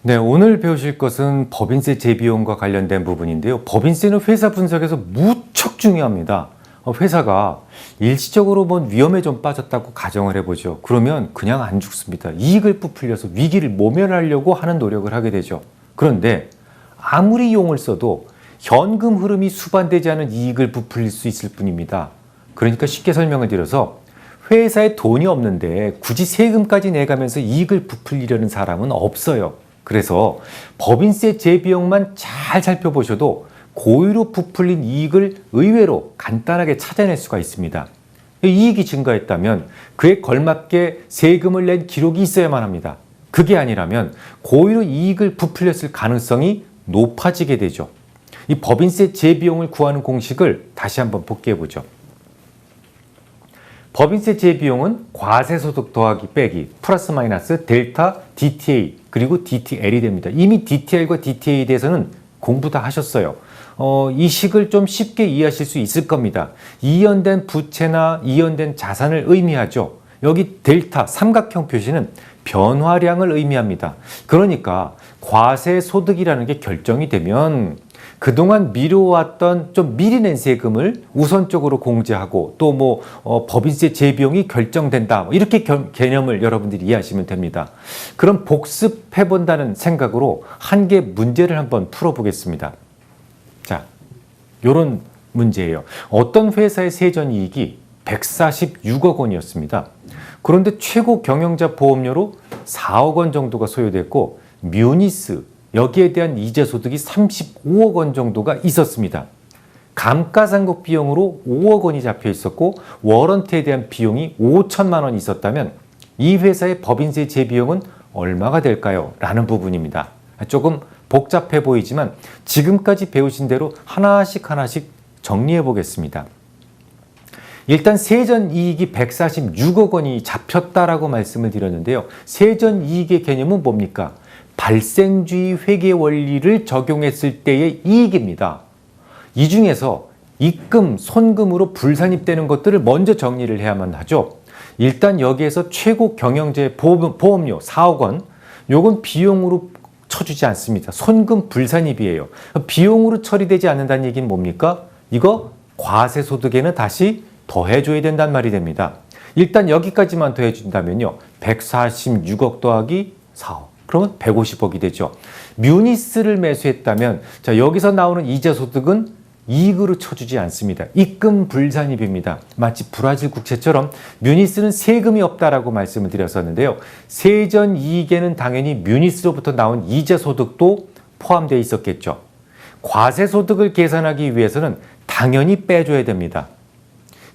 네, 오늘 배우실 것은 법인세 재비용과 관련된 부분인데요. 법인세는 회사 분석에서 무척 중요합니다. 회사가 일시적으로 위험에 좀 빠졌다고 가정을 해보죠. 그러면 그냥 안 죽습니다. 이익을 부풀려서 위기를 모면하려고 하는 노력을 하게 되죠. 그런데 아무리 용을 써도 현금 흐름이 수반되지 않은 이익을 부풀릴 수 있을 뿐입니다. 그러니까 쉽게 설명을 드려서 회사에 돈이 없는데 굳이 세금까지 내가면서 이익을 부풀리려는 사람은 없어요. 그래서 법인세 재비용만 잘 살펴보셔도 고의로 부풀린 이익을 의외로 간단하게 찾아낼 수가 있습니다. 이익이 증가했다면 그에 걸맞게 세금을 낸 기록이 있어야만 합니다. 그게 아니라면 고의로 이익을 부풀렸을 가능성이 높아지게 되죠. 이 법인세 재비용을 구하는 공식을 다시 한번 복귀해 보죠. 법인세 재비용은 과세소득 더하기 빼기 플러스 마이너스 델타 DTA 그리고 DTL이 됩니다. 이미 DTL과 DTA에 대해서는 공부 다 하셨어요. 이 식을 좀 쉽게 이해하실 수 있을 겁니다. 이연된 부채나 이연된 자산을 의미하죠. 여기 델타 삼각형 표시는 변화량을 의미합니다. 그러니까 과세소득이라는 게 결정이 되면 그동안 미뤄왔던 좀 미리 낸 세금을 우선적으로 공제하고 또 법인세 재비용이 결정된다. 이렇게 개념을 여러분들이 이해하시면 됩니다. 그럼 복습해 본다는 생각으로 한 개 문제를 한번 풀어보겠습니다. 자, 요런 문제예요. 어떤 회사의 세전이익이 146억 원이었습니다. 그런데 최고 경영자 보험료로 4억 원 정도가 소요됐고 뮤니스 여기에 대한 이자소득이 35억 원 정도가 있었습니다. 감가상각 비용으로 5억 원이 잡혀 있었고 워런트에 대한 비용이 5천만 원이 있었다면 이 회사의 법인세 재비용은 얼마가 될까요? 라는 부분입니다. 조금 복잡해 보이지만 지금까지 배우신 대로 하나씩 정리해 보겠습니다. 일단 세전이익이 146억 원이 잡혔다라고 말씀을 드렸는데요. 세전이익의 개념은 뭡니까? 발생주의 회계 원리를 적용했을 때의 이익입니다. 이 중에서 입금, 손금으로 불산입되는 것들을 먼저 정리를 해야만 하죠. 일단 여기에서 최고 경영자의 보험료 4억 원, 요건 비용으로 쳐주지 않습니다. 손금 불산입이에요. 비용으로 처리되지 않는다는 얘기는 뭡니까? 이거 과세소득에는 다시 더해줘야 된단 말이 됩니다. 일단 여기까지만 더해준다면요. 146억 더하기 4억. 그러면 150억이 되죠. 뮤니스를 매수했다면 자 여기서 나오는 이자소득은 이익으로 쳐주지 않습니다. 입금 불산입입니다. 마치 브라질 국채처럼 뮤니스는 세금이 없다라고 말씀을 드렸었는데요. 세전 이익에는 당연히 뮤니스로부터 나온 이자소득도 포함되어 있었겠죠. 과세소득을 계산하기 위해서는 당연히 빼줘야 됩니다.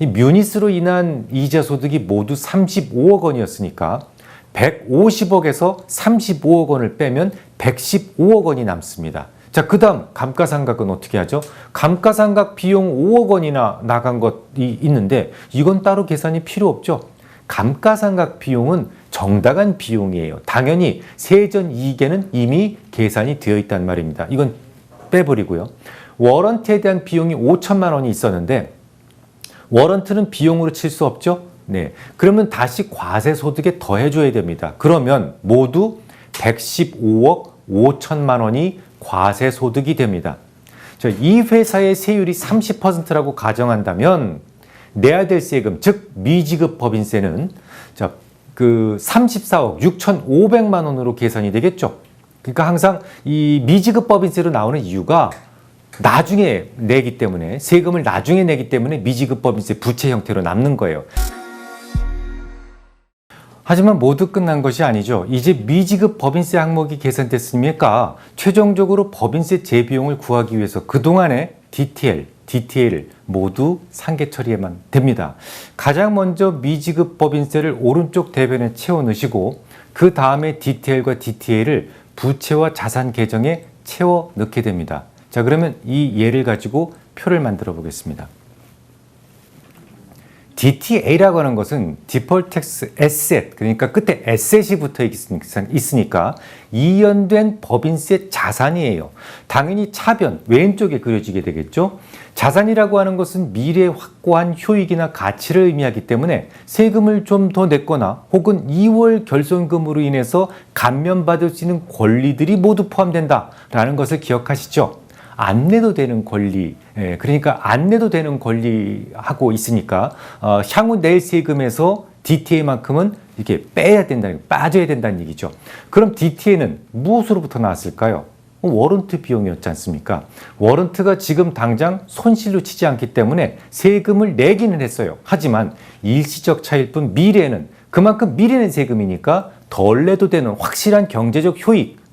이 뮤니스로 인한 이자소득이 모두 35억 원이었으니까 150억에서 35억 원을 빼면 115억 원이 남습니다. 자, 그 다음 감가상각은 어떻게 하죠? 감가상각 비용 5억 원이나 나간 것이 있는데 이건 따로 계산이 필요 없죠. 감가상각 비용은 정당한 비용이에요. 당연히 세전이익에는 이미 계산이 되어 있단 말입니다. 이건 빼버리고요. 워런트에 대한 비용이 5천만 원이 있었는데 워런트는 비용으로 칠 수 없죠. 네, 그러면 다시 과세소득에 더해줘야 됩니다. 그러면 모두 115억 5천만 원이 과세소득이 됩니다. 이 회사의 세율이 30%라고 가정한다면 내야 될 세금, 즉 미지급 법인세는 34억 6,500만 원으로 계산이 되겠죠. 그러니까 항상 이 미지급 법인세로 나오는 이유가 나중에 내기 때문에 세금을 나중에 내기 때문에 미지급 법인세 부채 형태로 남는 거예요. 하지만 모두 끝난 것이 아니죠. 이제 미지급 법인세 항목이 계산됐으니까 최종적으로 법인세 재비용을 구하기 위해서 그동안의 DTL, DTA를 모두 상계 처리해만 됩니다. 가장 먼저 미지급 법인세를 오른쪽 대변에 채워 넣으시고 그 다음에 DTL과 DTA를 부채와 자산 계정에 채워 넣게 됩니다. 자, 그러면 이 예를 가지고 표를 만들어 보겠습니다. DTA라고 하는 것은 Deferred Tax Asset, 그러니까 끝에 asset이 붙어 있으니까 이연된 법인세 자산이에요. 당연히 차변, 왼쪽에 그려지게 되겠죠. 자산이라고 하는 것은 미래에 확고한 효익이나 가치를 의미하기 때문에 세금을 좀 더 냈거나 혹은 2월 결손금으로 인해서 감면받을 수 있는 권리들이 모두 포함된다라는 것을 기억하시죠. 안 내도 되는 권리, 그러니까 안 내도 되는 권리하고 있으니까 향후 낼 세금에서 DTA만큼은 이렇게 빠져야 된다는 얘기죠. 그럼 DTA는 무엇으로부터 나왔을까요? 워런트 비용이었지 않습니까? 워런트가 지금 당장 손실로 치지 않기 때문에 세금을 내기는 했어요. 하지만 일시적 차이일 뿐 미래에는 그만큼 미래는 세금이니까 덜 내도 되는 확실한 경제적 효익,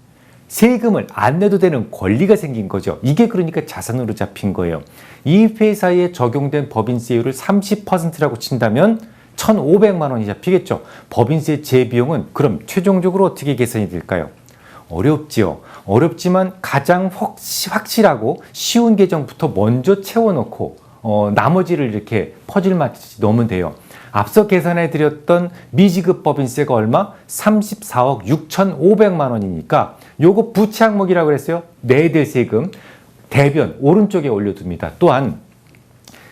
세금을 안 내도 되는 권리가 생긴 거죠. 이게 그러니까 자산으로 잡힌 거예요. 이 회사에 적용된 법인세율을 30%라고 친다면 1,500만 원이 잡히겠죠. 법인세 재비용은 그럼 최종적으로 어떻게 계산이 될까요? 어렵지요. 어렵지만 가장 확실하고 쉬운 계정부터 먼저 채워놓고 나머지를 이렇게 퍼즐 맞추듯이 넣으면 돼요. 앞서 계산해 드렸던 미지급 법인세가 얼마? 34억 6,500만 원이니까 요거 부채 항목이라고 그랬어요. 내될 세금 대변 오른쪽에 올려둡니다. 또한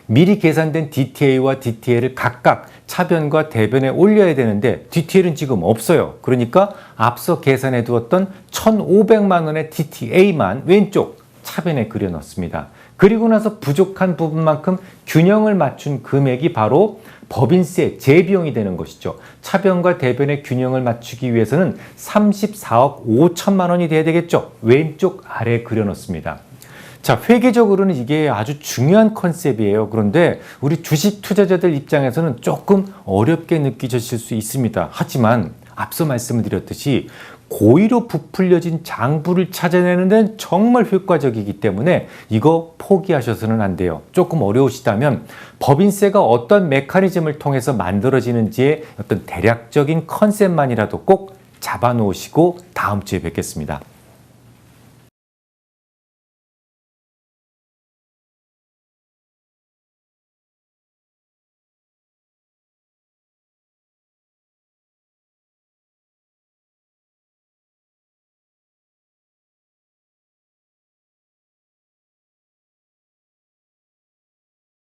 미리 계산된 DTA와 DTA를 각각 차변과 대변에 올려야 되는데 DTA는 지금 없어요. 그러니까 앞서 계산해 두었던 1,500만 원의 DTA만 왼쪽 차변에 그려 넣습니다. 그리고 나서 부족한 부분만큼 균형을 맞춘 금액이 바로 법인세 재비용이 되는 것이죠. 차변과 대변의 균형을 맞추기 위해서는 34억 5천만 원이 돼야 되겠죠. 왼쪽 아래 그려 넣습니다. 자, 회계적으로는 이게 아주 중요한 컨셉이에요. 그런데 우리 주식 투자자들 입장에서는 조금 어렵게 느끼실 수 있습니다. 하지만 앞서 말씀을 드렸듯이 고의로 부풀려진 장부를 찾아내는 데는 정말 효과적이기 때문에 이거 포기하셔서는 안 돼요. 조금 어려우시다면 법인세가 어떤 메커니즘을 통해서 만들어지는지의 어떤 대략적인 컨셉만이라도 꼭 잡아놓으시고 다음 주에 뵙겠습니다.